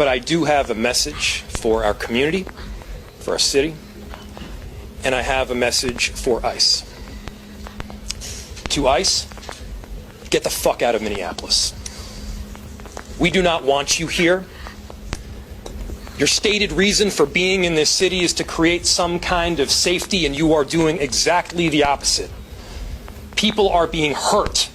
But I do have a message for our community, for our city, and I have a message for ICE. To ICE, get the fuck out of Minneapolis. We do not want you here. Your stated reason for being in this city is to create some kind of safety, and you are doing exactly the opposite. People are being hurt.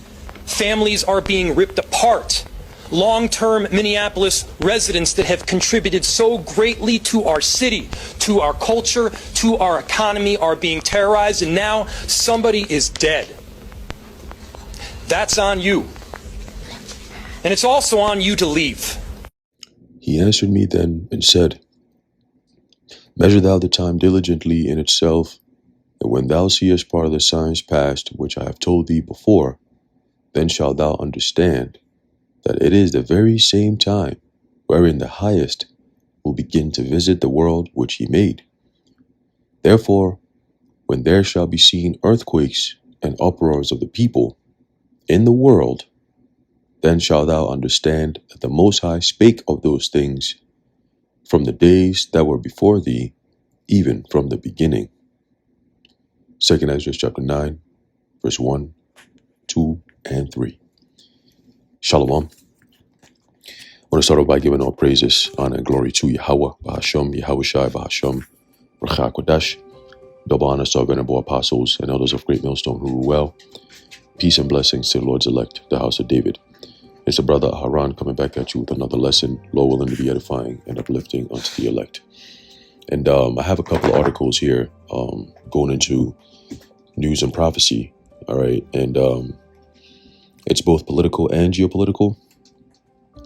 Families are being ripped apart. Long-term Minneapolis residents that have contributed so greatly to our city, to our culture, to our economy are being terrorized, and now somebody is dead. That's on you. And it's also on you to leave. He answered me then and said, Measure thou the time diligently in itself, and when thou seest part of the signs past, which I have told thee before, then shalt thou understand that it is the very same time wherein the Highest will begin to visit the world which he made. Therefore, when there shall be seen earthquakes and uproars of the people in the world, then shalt thou understand that the Most High spake of those things from the days that were before thee, even from the beginning. 2 Esdras chapter 9, verse 1, 2, and 3. Shalom. I want to start off by giving all praises, honor, and glory to Yahweh, Bahasham, Yahushai, Bahasham, Racha Kodash. Double honors to our venerable apostles and elders of Great Millstone who rule well. Peace and blessings to the Lord's elect, the house of David. It's the brother Haran coming back at you with another lesson, Lord willing to be edifying and uplifting unto the elect. And I have a couple of articles here going into news and prophecy, all right? And it's both political and geopolitical.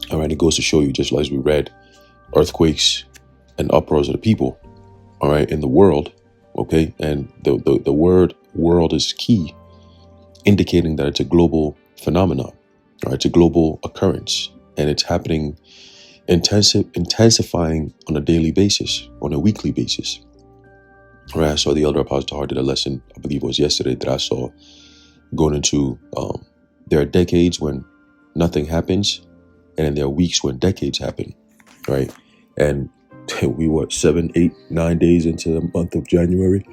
All right, it goes to show you, just as we read, earthquakes and uproars of the people, all right, in the world, okay? And the word world is key, indicating that it's a global phenomenon. All right, it's a global occurrence, and it's happening, intensifying on a daily basis, on a weekly basis. All right, I saw the elder apostle Tahar did a lesson, I believe it was yesterday, that I saw going into, there are decades when nothing happens, and then there are weeks when decades happen, right? And we were 7, 8, 9 days into the month of January.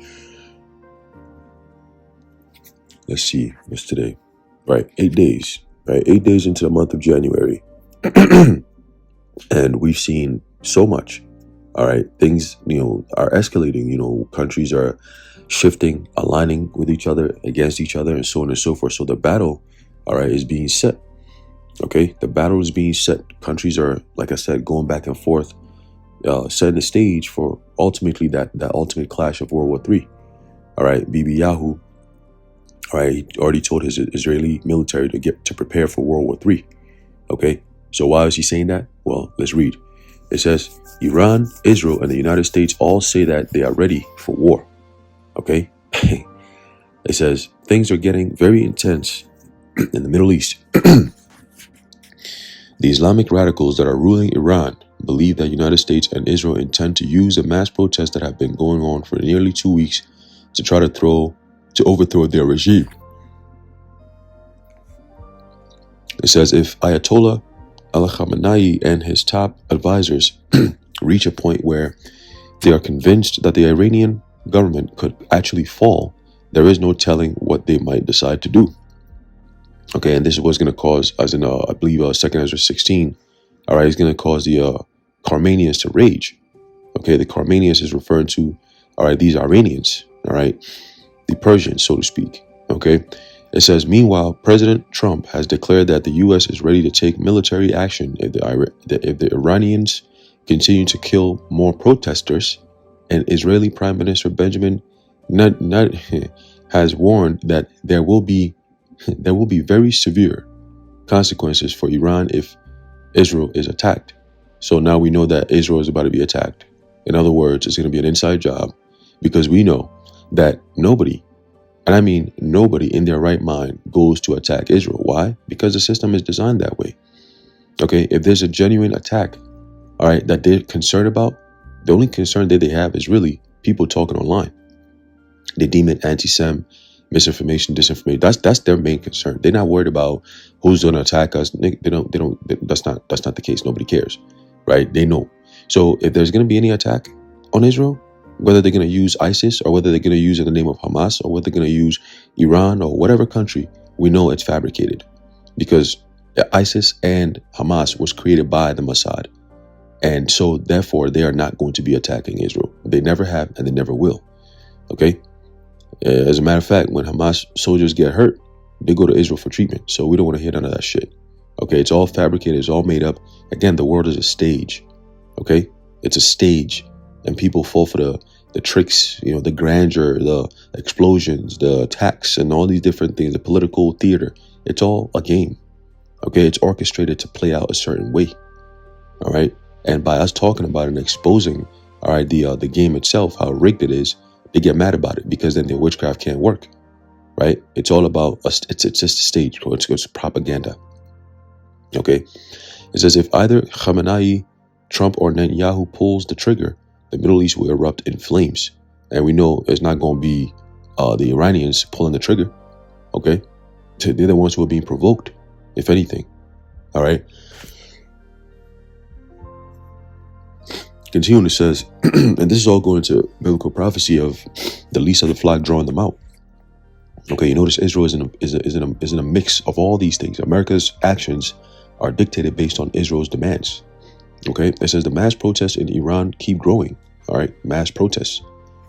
Let's see, what's today? Right, 8 days. Right, 8 days into the month of January, and we've seen so much. All right, things, are escalating. Countries are shifting, aligning with each other, against each other, and so on and so forth. So the battle, all right, is being set. Okay, the battle is being set. Countries are, like I said, going back and forth, setting the stage for ultimately that ultimate clash of World War III. All right, Bibi Yahu. All right, he already told his Israeli military to prepare for World War III. Okay, so why is he saying that? Well, let's read. It says, Iran, Israel, and the United States all say that they are ready for war. Okay, it says, things are getting very intense in the Middle East. The Islamic radicals that are ruling Iran believe that United States and Israel intend to use the mass protests that have been going on for nearly 2 weeks to try to overthrow their regime. It says, if Ayatollah al-Khamenei and his top advisors reach a point where they are convinced that the Iranian government could actually fall, there is no telling what they might decide to do. Okay, and this is what's going to cause, as in, I believe, 2 Ezra 16, all right, it's going to cause the Carmanians to rage. Okay, the Carmanians is referring to, all right, these Iranians, all right, the Persians, so to speak. Okay, it says, meanwhile, President Trump has declared that the U.S. is ready to take military action if the Iranians continue to kill more protesters, and Israeli Prime Minister Benjamin has warned that there will be very severe consequences for Iran if Israel is attacked. So now we know that Israel is about to be attacked. In other words, it's going to be an inside job, because we know that nobody, and I mean nobody in their right mind, goes to attack Israel. Why? Because the system is designed that way. Okay, if there's a genuine attack, all right, that they're concerned about, the only concern that they have is really people talking online. They deem it anti-Sem, misinformation, disinformation. That's their main concern. They're not worried about who's going to attack us. They don't. That's not the case. Nobody cares. right? They know. So if there's going to be any attack on Israel, whether they're going to use ISIS or whether they're going to use in the name of Hamas or whether they're going to use Iran or whatever country, we know it's fabricated, because ISIS and Hamas was created by the Mossad. And so therefore they are not going to be attacking Israel. They never have and they never will. Okay? As a matter of fact, when Hamas soldiers get hurt, they go to Israel for treatment. So we don't want to hear none of that shit. Okay? It's all fabricated. It's all made up. Again, the world is a stage. Okay? It's a stage. And people fall for the tricks, you know, the grandeur, the explosions, the attacks, and all these different things, the political theater. It's all a game. Okay? It's orchestrated to play out a certain way. All right? And by us talking about it and exposing, all right, the game itself, how rigged it is, they get mad about it, because then their witchcraft can't work, right? It's all about us. It's just a stage. It's propaganda. Okay, it says if either Khamenei, Trump, or Netanyahu pulls the trigger, the Middle East will erupt in flames, and we know it's not going to be the Iranians pulling the trigger. Okay, they're the ones who are being provoked, if anything. All right. Continuing, it says, and this is all going into biblical prophecy of the least of the flock drawing them out. Okay, you notice Israel is in a mix of all these things. America's actions are dictated based on Israel's demands. Okay, it says the mass protests in Iran keep growing. All right, mass protests.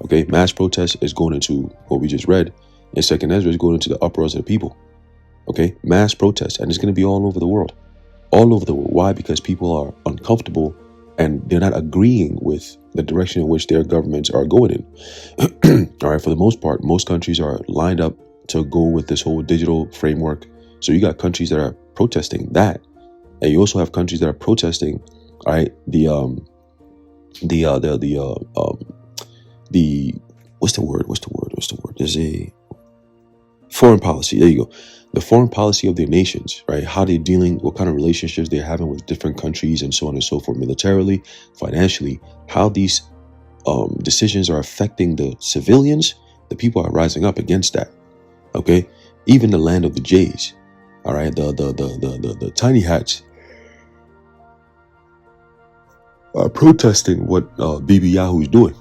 Okay, mass protests is going into what we just read in Second Esdras, is going into the uproars of the people. Okay, mass protests, and it's going to be all over the world. All over the world. Why? Because people are uncomfortable and they're not agreeing with the direction in which their governments are going in. All right, for the most part, most countries are lined up to go with this whole digital framework. So you got countries that are protesting that, and you also have countries that are protesting, all right, the what's the word? There's a foreign policy. There you go. The foreign policy of their nations, right? How they're dealing, what kind of relationships they're having with different countries, and so on and so forth, militarily, financially, how these decisions are affecting the civilians. The people are rising up against that. Okay, even the land of the Jays, all right, the tiny hats are protesting what Bibi Yahu is doing.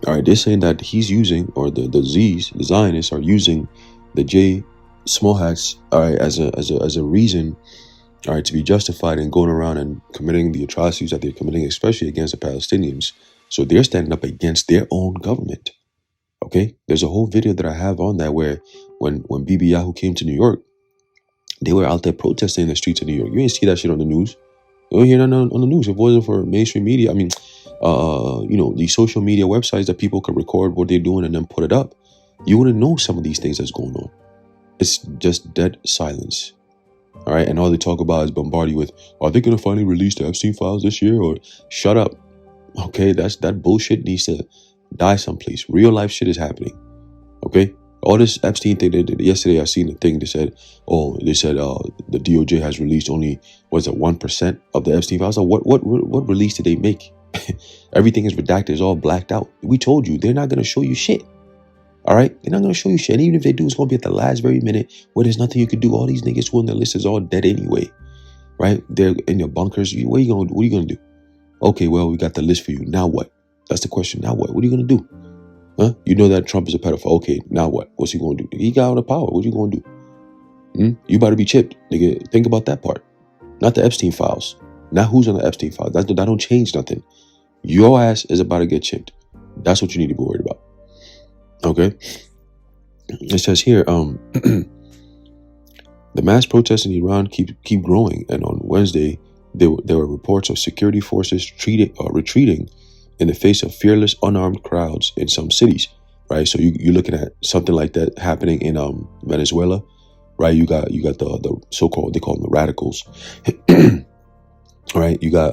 All right, they're saying that he's using, or the Z's, the Zionists are using the J small hats, all right, as a reason, all right, to be justified in going around and committing the atrocities that they're committing, especially against the Palestinians. So they're standing up against their own government. Okay, there's a whole video that I have on that where when Bibi Yahu came to New York, they were out there protesting in the streets of New York. You didn't see that shit on the news. You don't hear that on the news. If it wasn't for mainstream media, I mean, these social media websites that people could record what they're doing and then put it up, you wouldn't know some of these things that's going on. It's just dead silence. All right. And all they talk about is bombard you with, are they going to finally release the Epstein files this year? Or shut up. Okay. That bullshit needs to die someplace. Real life shit is happening. Okay. All this Epstein thing they did. Yesterday I seen a thing that said, the DOJ has released only, 1% of the Epstein files. So what release did they make? Everything is redacted. It's all blacked out. We told you, they're not going to show you shit. All right? They're not going to show you shit. And even if they do, it's going to be at the last very minute where there's nothing you can do. All these niggas who on the list is all dead anyway. Right? They're in your bunkers. What are you going to do? Okay, well, we got the list for you. Now what? That's the question. Now what? What are you going to do? Huh? You know that Trump is a pedophile. Okay, now what? What's he going to do? He got out of power. What you going to do? You about to be chipped. Nigga, think about that part. Not the Epstein files. Not who's on the Epstein files. That don't change nothing. Your ass is about to get chipped. That's what you need to be worried about. Okay? It says here, the mass protests in Iran keep growing, and on Wednesday there were reports of security forces retreating in the face of fearless, unarmed crowds in some cities. Right? So you're looking at something like that happening in Venezuela. Right? You got the so-called, they call them the radicals. All right? You got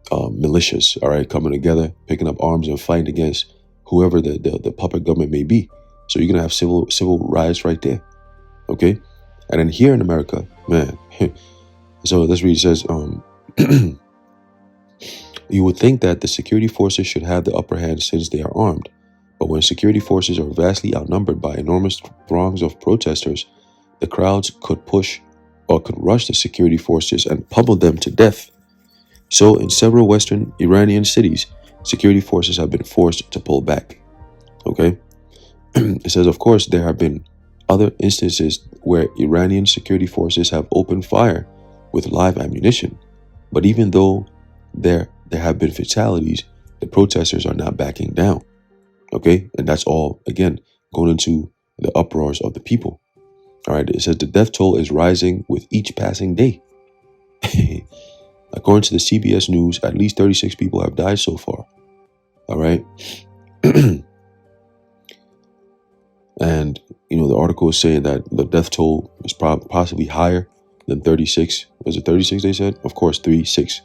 militias, all right, coming together, picking up arms and fighting against whoever the puppet government may be. So you're gonna have civil riots right there. Okay? And then here in America, man, so this read says, you would think that the security forces should have the upper hand since they are armed. But when security forces are vastly outnumbered by enormous throngs of protesters, the crowds could rush the security forces and pummel them to death. So in several Western Iranian cities, security forces have been forced to pull back. Okay? It says, of course, there have been other instances where Iranian security forces have opened fire with live ammunition. But even though there have been fatalities, the protesters are not backing down. Okay? And that's all, again, going into the uproars of the people. All right? It says the death toll is rising with each passing day. According to the CBS News, at least 36 people have died so far. All right? And, the article is saying that the death toll is possibly higher than 36. Was it 36 they said? Of course, 36.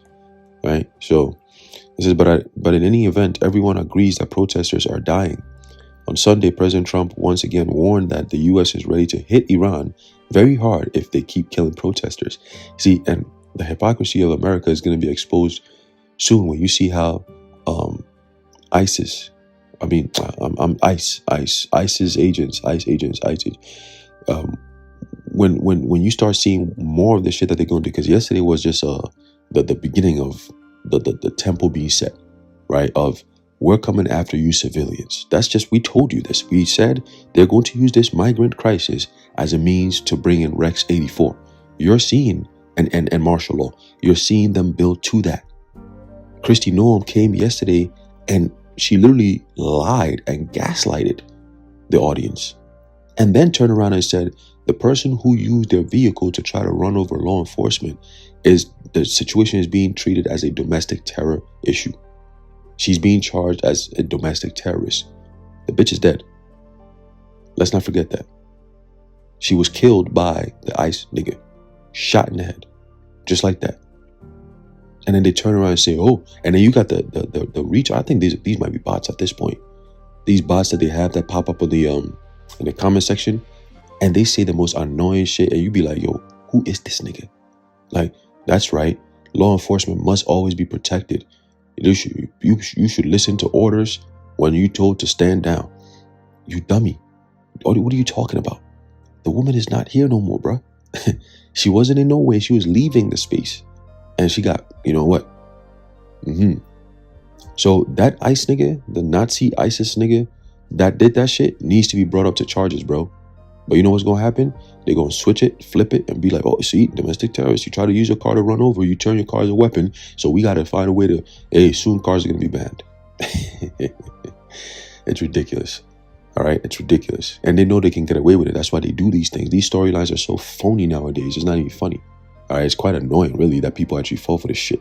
Right? So, it says, but in any event, everyone agrees that protesters are dying. On Sunday, President Trump once again warned that the U.S. is ready to hit Iran very hard if they keep killing protesters. See, and the hypocrisy of America is going to be exposed soon when you see how ISIS agents. When you start seeing more of the shit that they're going to do, because yesterday was just the beginning of the temple being set, right? Of we're coming after you civilians. That's just, we told you this. We said they're going to use this migrant crisis as a means to bring in Rex 84. You're seeing, and martial law, you're seeing them build to that. Kristi Noem came yesterday and she literally lied and gaslighted the audience, and then turned around and said the person who used their vehicle to try to run over law enforcement the situation is being treated as a domestic terror issue. She's being charged as a domestic terrorist. The bitch is dead. Let's not forget that. She was killed by the ICE nigga, shot in the head, just like that. And then they turn around and say, oh, and then you got the reach. I think these might be bots at this point. These bots that they have that pop up in the comment section, and they say the most annoying shit, and you be like, yo, who is this nigga? Like, that's right. Law enforcement must always be protected. You should listen to orders when you're told to stand down. You dummy. What are you talking about? The woman is not here no more, bruh. She wasn't in no way. She was leaving the space. And she got, you know what? So that ICE nigga, the Nazi ISIS nigga that did that shit needs to be brought up to charges, bro. But you know what's going to happen? They're going to switch it, flip it, and be like, oh, see, domestic terrorists. You try to use your car to run over, you turn your car as a weapon. So we got to find a way to, hey, soon cars are going to be banned. It's ridiculous. All right? It's ridiculous. And they know they can get away with it. That's why they do these things. These storylines are so phony nowadays. It's not even funny. All right? It's quite annoying, really, that people actually fall for this shit.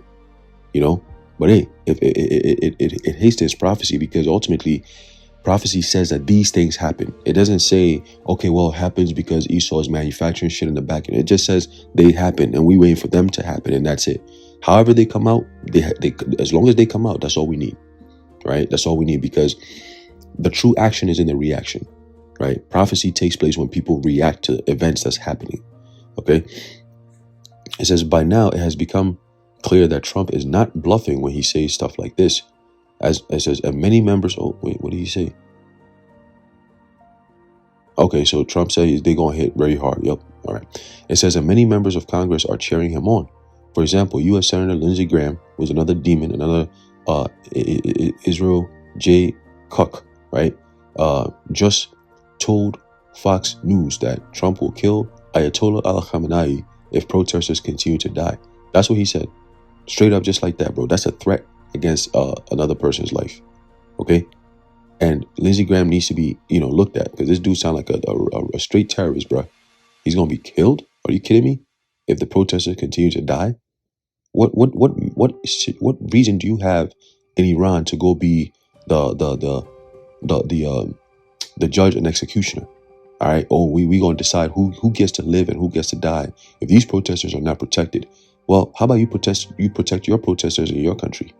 But hey, it hastens prophecy, because ultimately, prophecy says that these things happen. It doesn't say, okay, well, it happens because Esau is manufacturing shit in the back end. It just says they happen, and we wait for them to happen, and that's it. However they come out, they as long as they come out, that's all we need, right? That's all we need, because the true action is in the reaction, right? Prophecy takes place when people react to events that's happening, okay? It says, by now, it has become clear that Trump is not bluffing when he says stuff like this. As it says, and many members, oh, wait, what did he say? Okay, so Trump said they're going to hit very hard. Yep. All right. It says, and many members of Congress are cheering him on. For example, U.S. Senator Lindsey Graham was another demon, another Israel J. Cook, right? Just told Fox News that Trump will kill Ayatollah al-Khamenei if protesters continue to die. That's what he said. Straight up, just like that, bro. That's a threat against another person's life, okay? And Lindsey Graham needs to be, looked at, because this dude sounds like a straight terrorist, bro. He's gonna be killed? Are you kidding me? If the protesters continue to die, what reason do you have in Iran to go be the judge and executioner? All right. Oh, we gonna decide who gets to live and who gets to die if these protesters are not protected. Well, how about you protect your protesters in your country?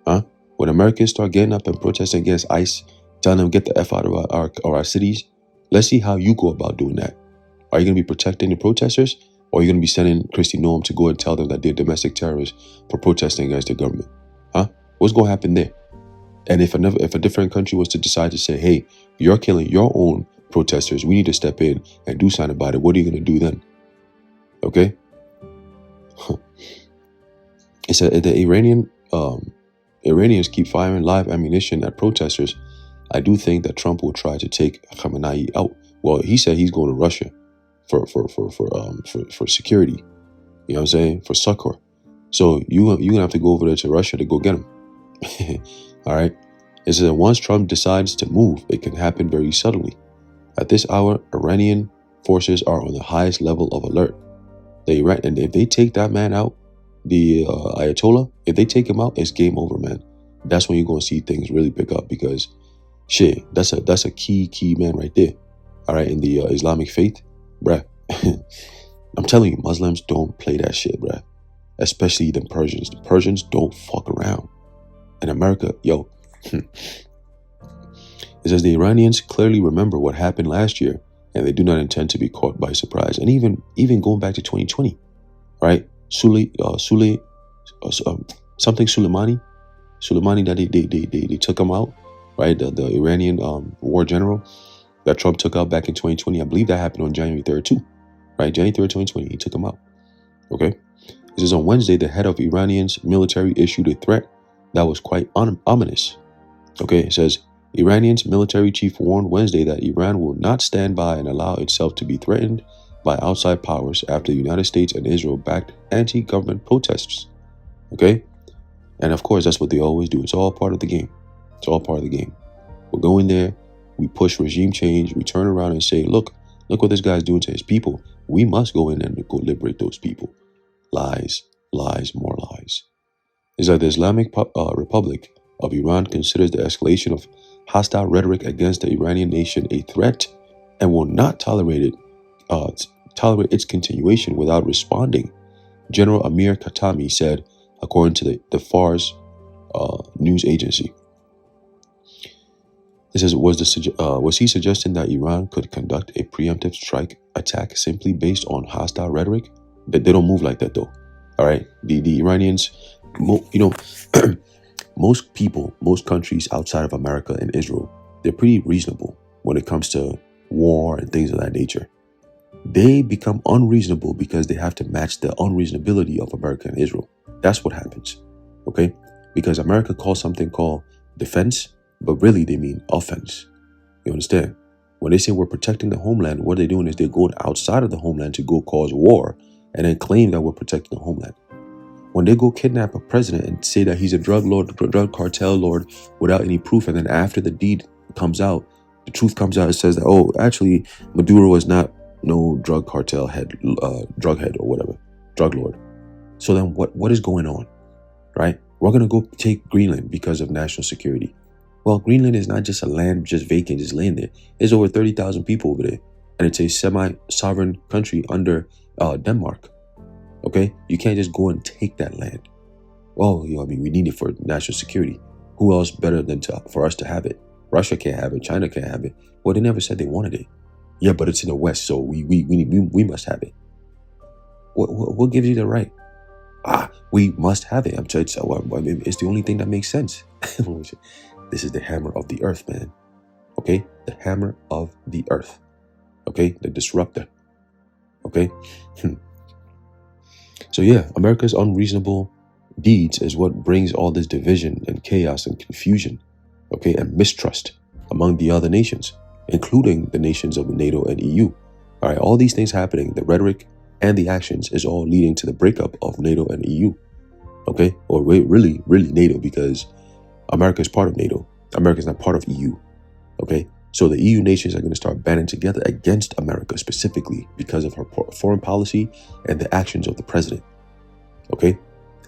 Huh? When Americans start getting up and protesting against ICE, telling them get the F out of our cities, let's see how you go about doing that. Are you going to be protecting the protesters, or are you going to be sending Kristi Noem to go and tell them that they're domestic terrorists for protesting against the government? Huh? What's going to happen there? And if a different country was to decide to say, hey, you're killing your own protesters, we need to step in and do something about it, what are you going to do then? Okay? It said the Iranians keep firing live ammunition at protesters. I do think that Trump will try to take Khamenei out. Well, he said he's going to Russia for security. You know what I'm saying? For succor. So you're gonna have to go over there to Russia to go get him. All right. It says that once Trump decides to move, it can happen very suddenly. At this hour, Iranian forces are on the highest level of alert. And if they take that man out, the Ayatollah, if they take him out, it's game over, man. That's when you're gonna see things really pick up, because shit, that's a key man right there. All right, in the Islamic faith, bruh. I'm telling you, Muslims don't play that shit, bruh. Especially the Persians. The Persians don't fuck around. In America, yo. It says the Iranians clearly remember what happened last year, and they do not intend to be caught by surprise. And even going back to 2020, right? Soleimani, that they took him out, right? The Iranian war general that Trump took out back in 2020. I believe that happened on January 3rd too, right? January 3rd, 2020, he took him out. Okay. It says on Wednesday, the head of Iranian's military issued a threat that was quite ominous. Okay, it says Iranian's military chief warned Wednesday that Iran will not stand by and allow itself to be threatened by outside powers after the United States and Israel backed anti-government protests. Okay, and of course that's what they always do. It's all part of the game. It's all part of the game. We'll go in there, we push regime change, we turn around and say, look what this guy's doing to his people. We must go in and go liberate those people. Lies, more lies. Is that the Islamic Republic of Iran considers the escalation of hostile rhetoric against the Iranian nation a threat and will not tolerate its continuation without responding, General Amir Khatami said, according to the Fars news agency. It says, was he suggesting that Iran could conduct a preemptive strike attack simply based on hostile rhetoric? But they don't move like that, though. All right, the Iranians, most people, most countries outside of America and Israel, they're pretty reasonable when it comes to war and things of that nature. They become unreasonable because they have to match the unreasonability of America and Israel. That's what happens, okay? Because America calls something called defense, but really they mean offense. You understand? When they say we're protecting the homeland, what they're doing is they're going outside of the homeland to go cause war and then claim that we're protecting the homeland. When they go kidnap a president and say that he's a drug lord, drug cartel lord without any proof, and then after the deed comes out, the truth comes out, it says that, oh, actually, Maduro is not no drug cartel head, drug head or whatever, drug lord. So then what is going on, right? We're going to go take Greenland because of national security. Well, Greenland is not just a land just vacant, just laying there. There's over 30,000 people over there, and it's a semi-sovereign country under Denmark. Okay, you can't just go and take that land. Well, we need it for national security. Who else better than for us to have it? Russia can't have it. China can't have it. Well, they never said they wanted it. Yeah, but it's in the West, so we must have it. What gives you the right? We must have it. I'm telling you, it's the only thing that makes sense. This is the hammer of the earth, man. Okay, the hammer of the earth. Okay, the disruptor. Okay. So yeah, America's unreasonable deeds is what brings all this division and chaos and confusion, okay, and mistrust among the other nations, including the nations of the NATO and EU. All right, all these things happening, the rhetoric and the actions is all leading to the breakup of NATO and EU, okay, or really NATO, because America is part of NATO. America is not part of EU, okay. So the EU nations are going to start banding together against America specifically because of her foreign policy and the actions of the president, okay?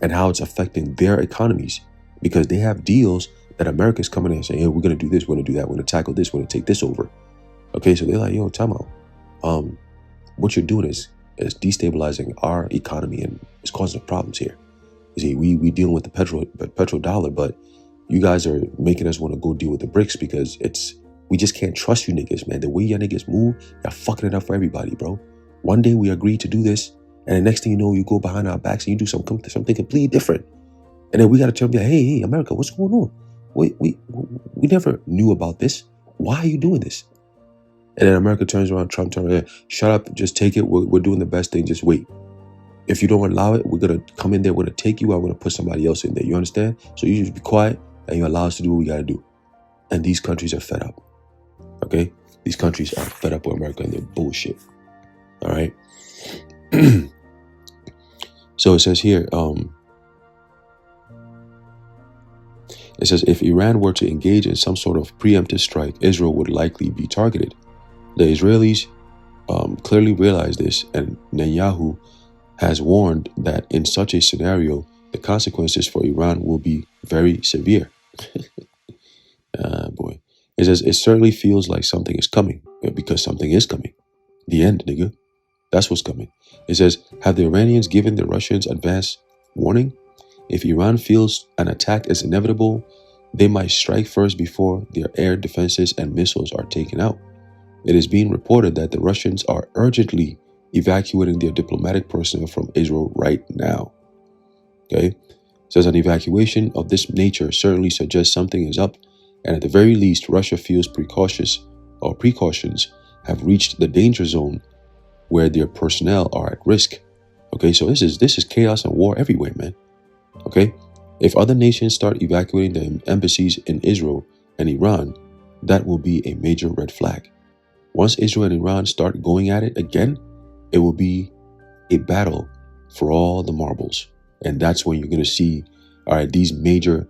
And how it's affecting their economies, because they have deals that America's coming in and saying, hey, we're going to do this, we're going to do that, we're going to tackle this, we're going to take this over. Okay, so they're like, yo, time out. What you're doing is destabilizing our economy and it's causing problems here. You see, we dealing with the petrodollar, but you guys are making us want to go deal with the BRICS because we just can't trust you niggas, man. The way y'all niggas move, y'all fucking it up for everybody, bro. One day we agree to do this, and the next thing you know, you go behind our backs and you do something completely different. And then we got to turn and be like, hey, America, what's going on? We never knew about this. Why are you doing this? And then America turns around, Trump turns around, shut up, just take it. We're doing the best thing, just wait. If you don't allow it, we're going to come in there, we're going to take you out, we're going to put somebody else in there. You understand? So you just be quiet and you allow us to do what we got to do. And these countries are fed up. Okay? These countries are fed up with America and their bullshit. All right? So it says here, it says, if Iran were to engage in some sort of preemptive strike, Israel would likely be targeted. The Israelis clearly realize this, and Netanyahu has warned that in such a scenario, the consequences for Iran will be very severe. Boy. It says, it certainly feels like something is coming, because something is coming. The end, nigga. That's what's coming. It says, have the Iranians given the Russians advance warning? If Iran feels an attack is inevitable, they might strike first before their air defenses and missiles are taken out. It is being reported that the Russians are urgently evacuating their diplomatic personnel from Israel right now. Okay? It says an evacuation of this nature certainly suggests something is up, and at the very least, Russia feels precautions have reached the danger zone where their personnel are at risk. Okay, so this is chaos and war everywhere, man. Okay, if other nations start evacuating the embassies in Israel and Iran, that will be a major red flag. Once Israel and Iran start going at it again, it will be a battle for all the marbles. And that's when you're going to see, all right, these major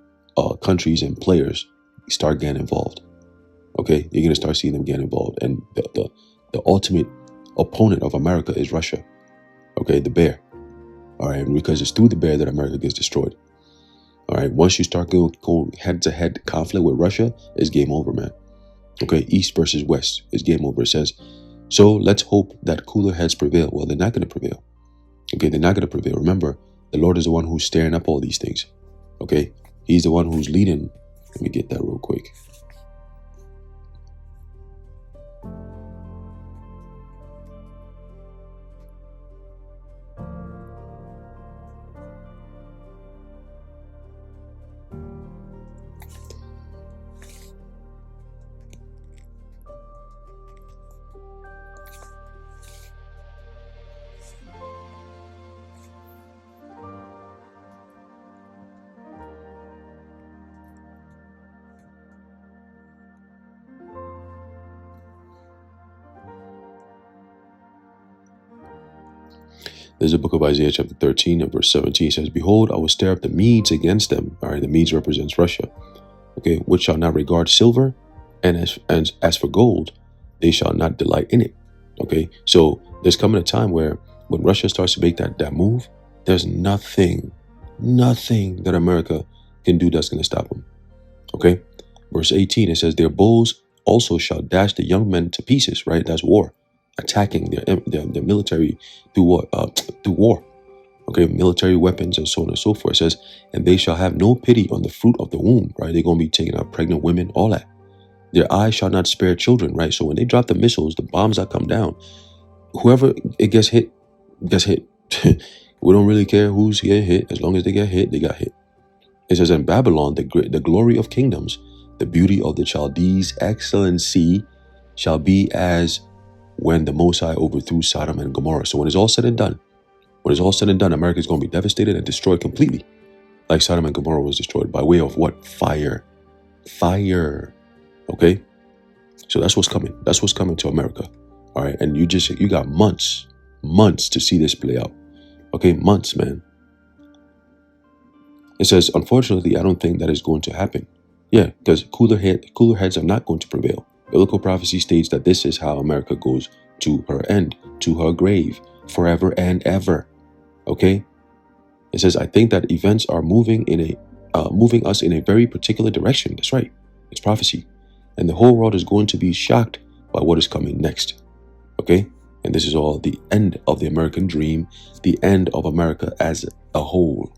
countries and players start getting involved. Okay, you're going to start seeing them get involved. And the ultimate opponent of America is Russia. Okay, the bear. All right, because it's through the bear that America gets destroyed. All right, once you start going head-to-head conflict with Russia, it's game over, man. Okay, East versus West is game over. It says, so let's hope that cooler heads prevail. Well, they're not going to prevail. Okay, they're not going to prevail. Remember, the Lord is the one who's stirring up all these things. Okay, He's the one who's leading. Let me get that real quick. There's a book of Isaiah chapter 13 and verse 17. It says, behold, I will stir up the Medes against them. All right, the Medes represents Russia. Okay, which shall not regard silver, and as for gold, they shall not delight in it. Okay, so there's coming a time where when Russia starts to make that move, there's nothing that America can do that's going to stop them. Okay, verse 18, it says, their bows also shall dash the young men to pieces. Right, that's war. Attacking their military through war. Okay, military weapons and so on and so forth. It says, and they shall have no pity on the fruit of the womb. Right, they're going to be taking out pregnant women, all that. Their eyes shall not spare children. Right, so when they drop the missiles, the bombs that come down, whoever it gets hit, gets hit. We don't really care who's getting hit. As long as they get hit, they got hit. It says, in Babylon, the glory of kingdoms, the beauty of the Chaldees' excellency shall be as when the Most High overthrew Sodom and Gomorrah. So when it's all said and done, America is going to be devastated and destroyed completely. Like Sodom and Gomorrah was destroyed by way of what? Fire. Okay? So that's what's coming. That's what's coming to America. All right? And you got months to see this play out. Okay? Months, man. It says, unfortunately, I don't think that is going to happen. Yeah, because cooler heads are not going to prevail. Biblical prophecy states that this is how America goes to her end, to her grave, forever and ever. Okay? It says, I think that events are moving us in a very particular direction. That's right. It's prophecy. And the whole world is going to be shocked by what is coming next. Okay? And this is all the end of the American dream, the end of America as a whole.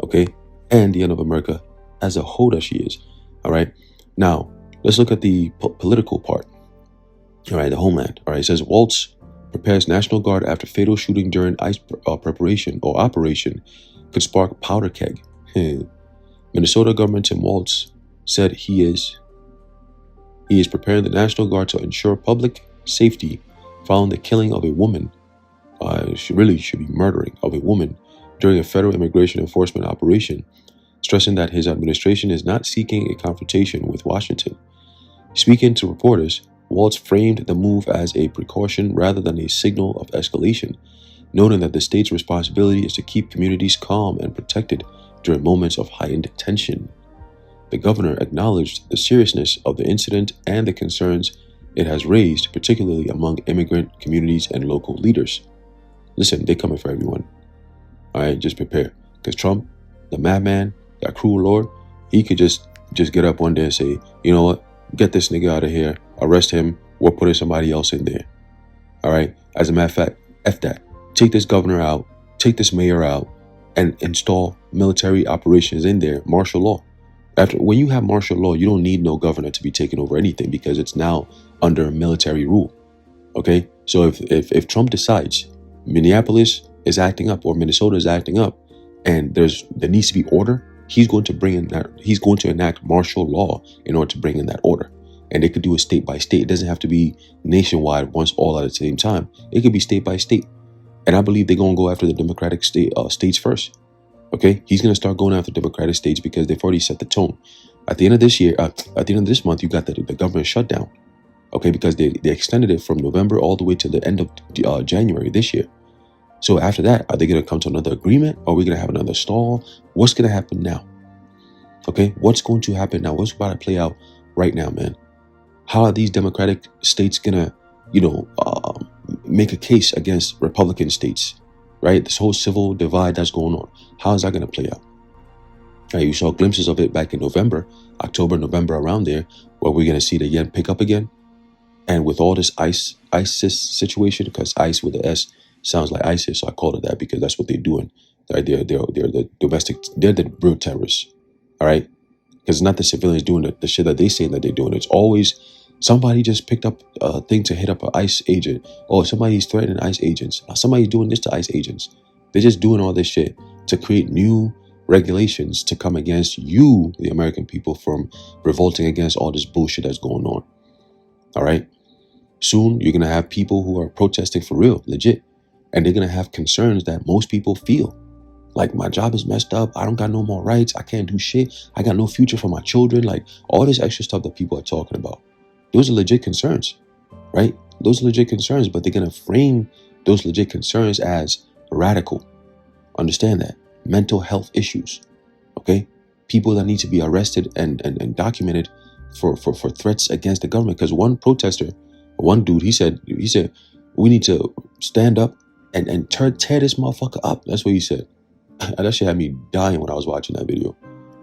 Okay? And the end of America as a whole that she is. All right? Now, let's look at the political part. All right, the homeland. All right, it says Waltz prepares National Guard after fatal shooting during ICE preparation or operation could spark powder keg. Minnesota Governor Tim Waltz said he is preparing the National Guard to ensure public safety following the killing of a woman should be murdering of a woman during a federal immigration enforcement operation, stressing that his administration is not seeking a confrontation with Washington. Speaking to reporters, Waltz framed the move as a precaution rather than a signal of escalation, noting that the state's responsibility is to keep communities calm and protected during moments of heightened tension. The governor acknowledged the seriousness of the incident and the concerns it has raised, particularly among immigrant communities and local leaders. Listen, they're coming for everyone. All right, just prepare. Because Trump, the madman, that cruel lord, he could just get up one day and say, you know what, get this nigga out of here, arrest him, we're putting somebody else in there. All right, as a matter of fact, F that. Take this governor out, take this mayor out, and install military operations in there, martial law. When you have martial law, you don't need no governor to be taking over anything because it's now under military rule. Okay, so if Trump decides Minneapolis is acting up or Minnesota is acting up, and there needs to be order, he's going to enact martial law in order to bring in that order. And they could do it state by state. It doesn't have to be nationwide once all at the same time. It could be state by state. And I believe they're going to go after the Democratic states first. Okay, he's going to start going after Democratic states because they've already set the tone. At the end of this year, at the end of this month, you got the government shutdown. Okay, because they extended it from November all the way to the end of January this year. So after that, are they going to come to another agreement? Are we going to have another stall? What's going to happen now? Okay, what's going to happen now? What's about to play out right now, man? How are these Democratic states going to, make a case against Republican states? Right? This whole civil divide that's going on. How is that going to play out? Right, you saw glimpses of it back in October, November, around there, where we're going to see the yen pick up again. And with all this ISIS situation, because ICE with the S sounds like ISIS, so I call it that because that's what they're doing. Right? They're the domestic, they're the real terrorists. All right? Because it's not the civilians doing the shit that they saying that they're doing. It's always somebody just picked up a thing to hit up an ICE agent. Oh, somebody's threatening ICE agents. Somebody's doing this to ICE agents. They're just doing all this shit to create new regulations to come against you, the American people, from revolting against all this bullshit that's going on. All right? Soon, you're going to have people who are protesting for real, legit. And they're going to have concerns that most people feel. Like, my job is messed up. I don't got no more rights. I can't do shit. I got no future for my children. Like, all this extra stuff that people are talking about. Those are legit concerns, right? Those are legit concerns, but they're going to frame those legit concerns as radical. Understand that. Mental health issues, okay? People that need to be arrested and documented for threats against the government. Because one protester, one dude, he said, we need to stand up and tear this motherfucker up. That's what he said. That shit had me dying when I was watching that video.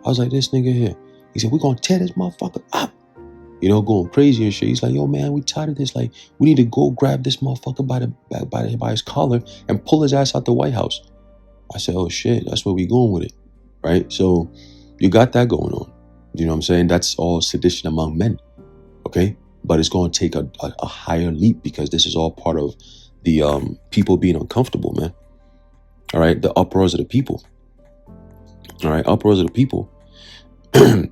I was like, this nigga here. He said, we're going to tear this motherfucker up. Going crazy and shit. He's like, yo, man, we tired of this. Like, we need to go grab this motherfucker by his collar and pull his ass out the White House. I said, oh, shit, that's where we going with it, right? So you got that going on. You know what I'm saying? That's all sedition among men, okay? But it's going to take a higher leap because this is all part of the people being uncomfortable, man. All right? The uproars of the people. All right? Uproars of the people. Let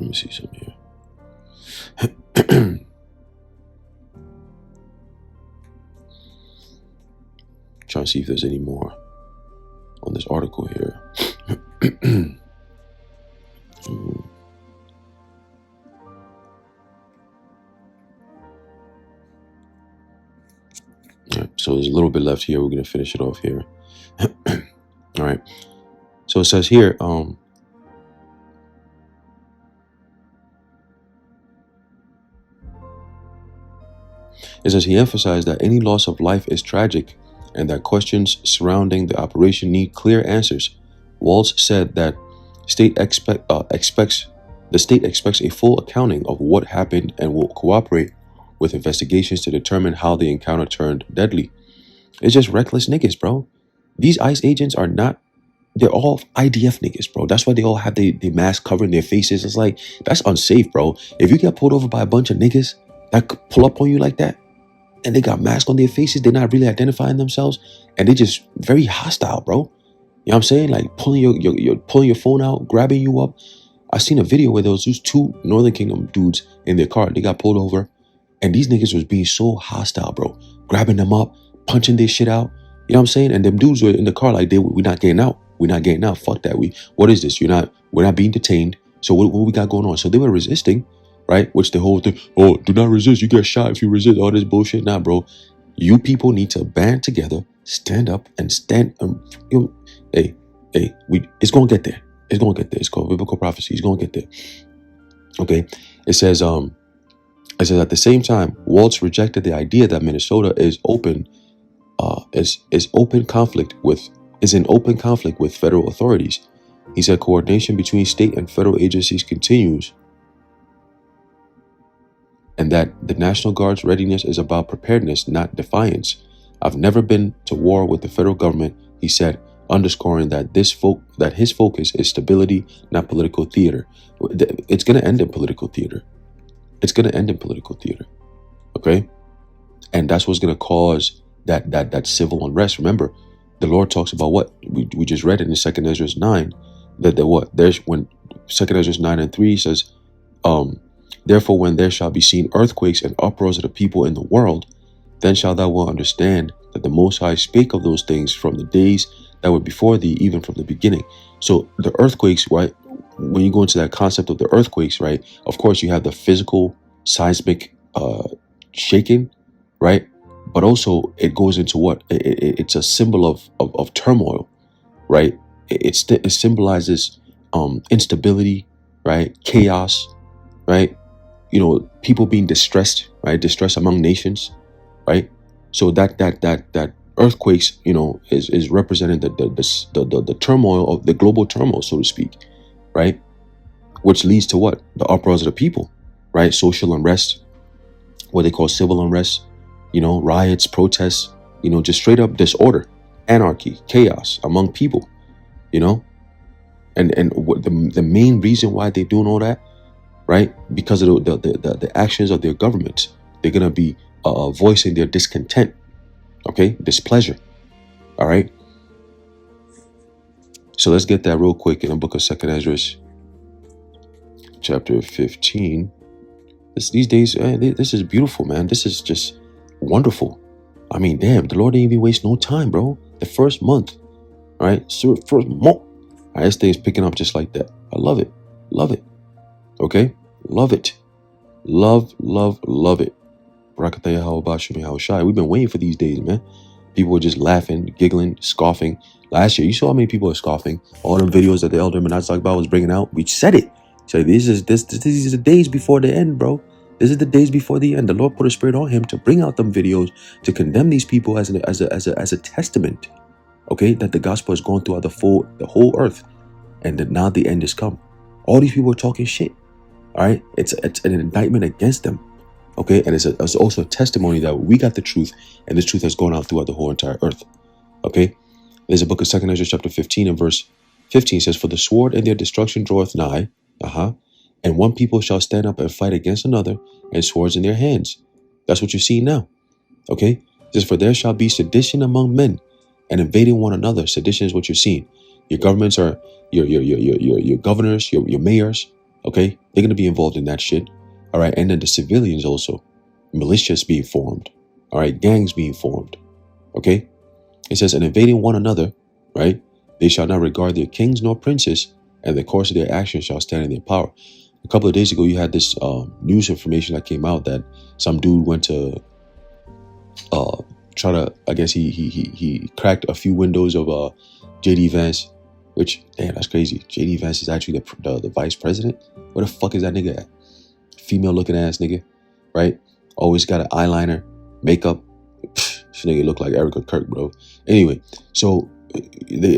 me see something here. Trying to see if there's any more on this article here. Right, so there's a little bit left here. We're going to finish it off here. All right. So it says here, he emphasized that any loss of life is tragic and that questions surrounding the operation need clear answers. Waltz said that the state expects a full accounting of what happened and will cooperate with investigations to determine how the encounter turned deadly. It's just reckless niggas, bro. These ICE agents are not, they're all IDF niggas, bro. That's why they all have their mask covering their faces. It's like, that's unsafe, bro. If you get pulled over by a bunch of niggas that could pull up on you like that, and they got masks on their faces, they're not really identifying themselves, and they just very hostile, bro. You know what I'm saying? Like pulling your phone out, grabbing you up. I seen a video where there was just two Northern Kingdom dudes in their car. They got pulled over. And these niggas was being so hostile, bro. Grabbing them up, punching their shit out. You know what I'm saying? And them dudes were in the car like, we're not getting out. We're not getting out. Fuck that. What is this? We're not being detained. So what we got going on? So they were resisting, right? Which the whole thing, oh, do not resist. You get shot if you resist. All this bullshit. Nah, bro. You people need to band together, stand up and stand. Hey, it's gonna get there. It's gonna get there. It's called biblical prophecy. It's gonna get there. Okay. It says at the same time, Waltz rejected the idea that Minnesota is in open conflict with federal authorities. He said coordination between state and federal agencies continues, and that the National Guard's readiness is about preparedness, not defiance. I've never been to war with the federal government, he said, underscoring that his focus is stability, not political theater. It's going to end in political theater. It's going to end in political theater. Okay? And that's what's going to cause that civil unrest. Remember, the Lord talks about what we just read in the 2 Esdras 9, when 2 Esdras 9 and 3 says, therefore, when there shall be seen earthquakes and uproars of the people in the world, then shalt thou well understand that the Most High spake of those things from the days that were before thee, even from the beginning. So the earthquakes, right? When you go into that concept of the earthquakes, right? Of course, you have the physical seismic shaking, right? But also it goes into what? It's a symbol of turmoil, right? It symbolizes instability, right? Chaos, right? You know, people being distressed, right? Distress among nations, right? So that earthquakes, you know, is representing the turmoil of the global turmoil, so to speak, right? Which leads to what? The uproars of the people, right? Social unrest, what they call civil unrest, you know, riots, protests, you know, just straight up disorder, anarchy, chaos among people, you know, and what the main reason why they're doing all that, right? Because of the actions of their governments, they're gonna be voicing their discontent, okay, displeasure. All right. So let's get that real quick in the book of 2 Esdras, chapter 15. These days, this is beautiful, man. This is just wonderful. I mean, damn, the Lord didn't even waste no time, bro. The first month, all right? So first month, all right, this thing is picking up just like that. I love it. Love it. Okay? Love it. Love it. Barakataya Hawabashimi Hawashai. We've been waiting for these days, man. People were just laughing, giggling, scoffing. Last year, you saw how many people are scoffing. All them videos that the elder Menaz Akbar was bringing out. We said it. So these is the days before the end, bro. This is the days before the end. The Lord put a spirit on him to bring out them videos to condemn these people as a testament, okay, that the gospel has gone throughout the whole earth, and that now the end has come. All these people are talking shit. All right, it's an indictment against them, okay, and it's also a testimony that we got the truth, and this truth has gone out throughout the whole entire earth. Okay, there's a book of 2 Esdras chapter 15 and verse 15 says, "For the sword and their destruction draweth nigh." And one people shall stand up and fight against another, and swords in their hands. That's what you see now. Okay? It says, "For there shall be sedition among men, and invading one another." Sedition is what you're seeing. Your governments are your governors, your mayors. Okay? They're gonna be involved in that shit. All right, and then the civilians also, militias being formed. All right, gangs being formed. Okay? It says, "And invading one another, right? They shall not regard their kings nor princes, and the course of their actions shall stand in their power." A couple of days ago, you had this news information that came out that some dude went to try to, I guess he cracked a few windows of JD Vance, which, damn, that's crazy. JD Vance is actually the vice president. Where the fuck is that nigga at? Female looking ass nigga, right? Always got an eyeliner, makeup. This nigga look like Erica Kirk, bro. Anyway, so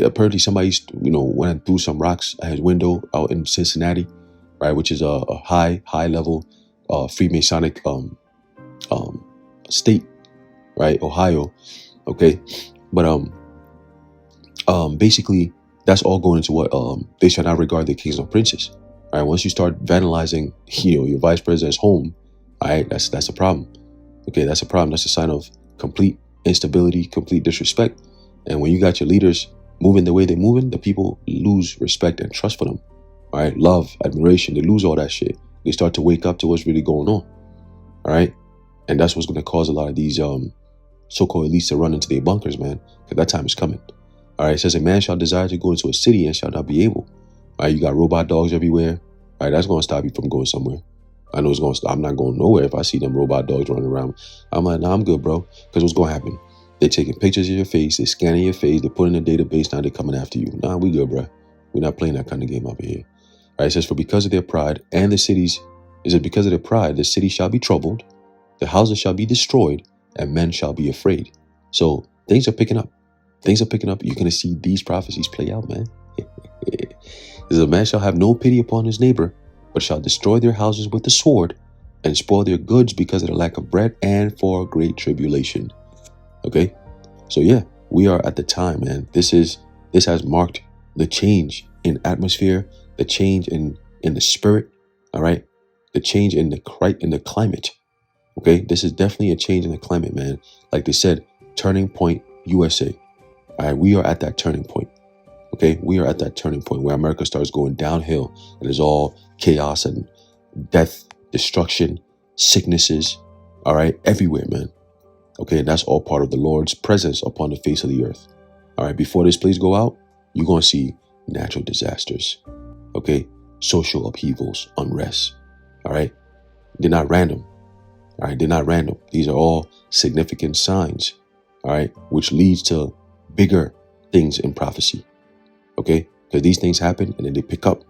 apparently somebody, went and threw some rocks at his window out in Cincinnati, right, which is a high level Freemasonic state, right, Ohio. Okay, but basically that's all going into what they shall not regard their kings or princes. All right, once you start vandalizing, your vice president's home, all right, that's a problem. Okay, that's a problem. That's a sign of complete instability, complete disrespect. And when you got your leaders moving the way they're moving, the people lose respect and trust for them. All right, love, admiration, they lose all that shit. They start to wake up to what's really going on. All right, And that's what's going to cause a lot of these so-called elites to run into their bunkers, man, because that time is coming. All right, it says a man shall desire to go into a city and shall not be able. All right, you got robot dogs everywhere. All right, that's going to stop you from going somewhere. I know it's going to stop. I'm not going nowhere if I see them robot dogs running around. I'm like, nah, I'm good, bro. Because what's going to happen? They're taking pictures of your face. They're scanning your face. They're putting in a database. Now they're coming after you. Nah, we good, bro. We're not playing that kind of game over here. All right, it says, for because of their pride and the cities, is it because of their pride, the city shall be troubled, the houses shall be destroyed, and men shall be afraid. So things are picking up. Things are picking up. You're going to see these prophecies play out, man. It says, a man shall have no pity upon his neighbor, but shall destroy their houses with the sword and spoil their goods because of the lack of bread and for great tribulation. Okay? So yeah, we are at the time, man. This has marked the change in atmosphere, the change in the spirit, all right? The change in the climate. Okay? This is definitely a change in the climate, man. Like they said, turning point USA. All right, we are at that turning point. Okay, we are at that turning point where America starts going downhill and there's all chaos and death, destruction, sicknesses, all right, everywhere, man. Okay, and that's all part of the Lord's presence upon the face of the earth. All right, before this place go out, you're going to see natural disasters, okay, social upheavals, unrest, all right. They're not random, all right, they're not random. These are all significant signs, all right, which leads to bigger things in prophecy. Okay, because these things happen and then they pick up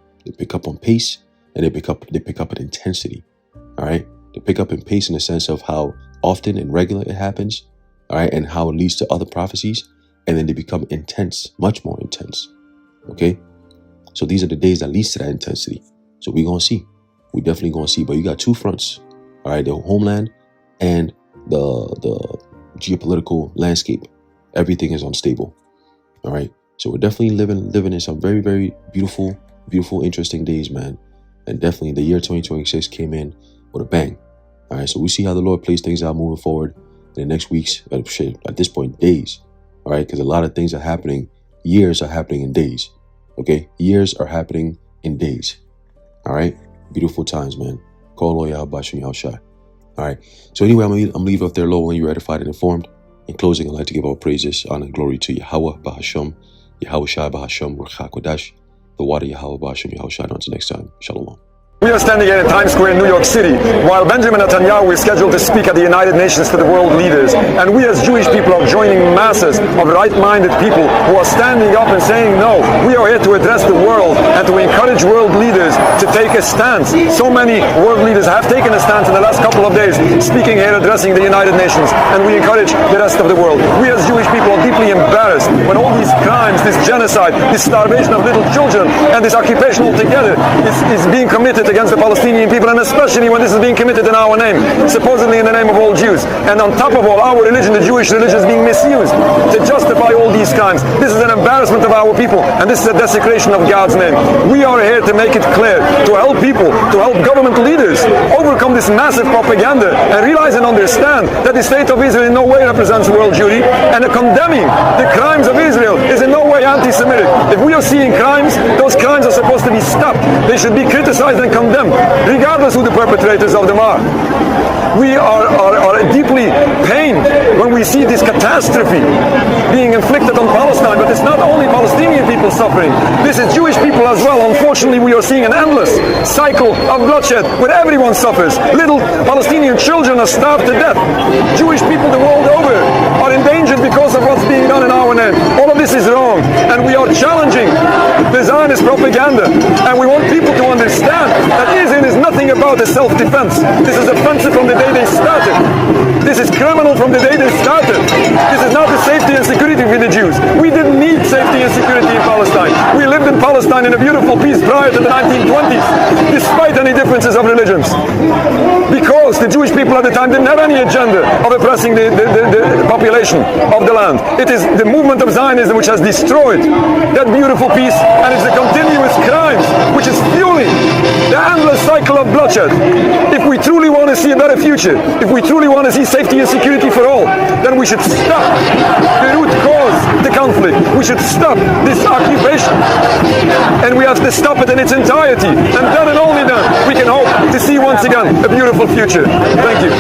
on pace, and they pick up in intensity. All right, they pick up in pace in the sense of how often and regular it happens. All right, and how it leads to other prophecies, and then they become intense, much more intense. Okay, so these are the days that leads to that intensity. So we're gonna see, we definitely gonna see. But you got two fronts. All right, the homeland and the geopolitical landscape. Everything is unstable. All right. So we're definitely living in some very, very beautiful, interesting days, man. And definitely the year 2026 came in with a bang. All right, so we see how the Lord plays things out moving forward in the next weeks, at this point, days. All right, because a lot of things are happening. Years are happening in days. Okay, years are happening in days. All right, beautiful times, man. Call Yahweh Bashim Yahushai. All right, so anyway, I'm leave up there low when you're edified and informed. In closing, I'd like to give all praises, honor, and glory to Yahweh Bahasham, Yahweh Shai Bahasham, Ruach HaKodesh, the water Yahweh Bahasham, Yahweh Shai. Until next time, Shalom. We are standing here in Times Square in New York City while Benjamin Netanyahu is scheduled to speak at the United Nations to the world leaders. And we as Jewish people are joining masses of right-minded people who are standing up and saying, no, we are here to address the world and to encourage world leaders to take a stance. So many world leaders have taken a stance in the last couple of days, speaking here, addressing the United Nations, and we encourage the rest of the world. We as Jewish people are deeply embarrassed when all these crimes, this genocide, this starvation of little children, and this occupation altogether is being committed against the Palestinian people, and especially when this is being committed in our name, supposedly in the name of all Jews. And on top of all, our religion, the Jewish religion, is being misused to justify all these crimes. This is an embarrassment of our people, and this is a desecration of God's name. We are here to make it clear, to help people, to help government leaders overcome this massive propaganda and realize and understand that the state of Israel in no way represents world Jewry, and condemning the crimes of Israel is in no way anti-Semitic. If we are seeing crimes, those crimes are supposed to be stopped. They should be criticized and condemned, regardless who the perpetrators of them are. We are deeply pained when we see this catastrophe being inflicted on Palestine, but it's not only Palestinian people suffering, this is Jewish people as well. Unfortunately, we are seeing an endless cycle of bloodshed where everyone suffers. Little Palestinian children are starved to death. Jewish people the world over are endangered because of what's being done in our name. All of this is wrong, and we are challenging the Zionist propaganda, and we want people to understand that Israel is nothing about a self-defense. This is offensive from the day they started. This is criminal from the day they started. This is not the safety and security for the Jews. We didn't need safety and security in Palestine. We lived in Palestine in a beautiful peace prior to the 1920s, despite any differences of religions. Because the Jewish people at the time didn't have any agenda of oppressing the population of the land. It is the movement of Zionism which has destroyed that beautiful peace, and it's the continuous crimes which is fueling the endless cycle of bloodshed. If we truly want to see a better future, if we truly want to see safety and security for all, then we should stop the root cause, the conflict. We should stop this occupation, and we have to stop it in its entirety. And then and only then we can hope to see once again a beautiful future. Thank you.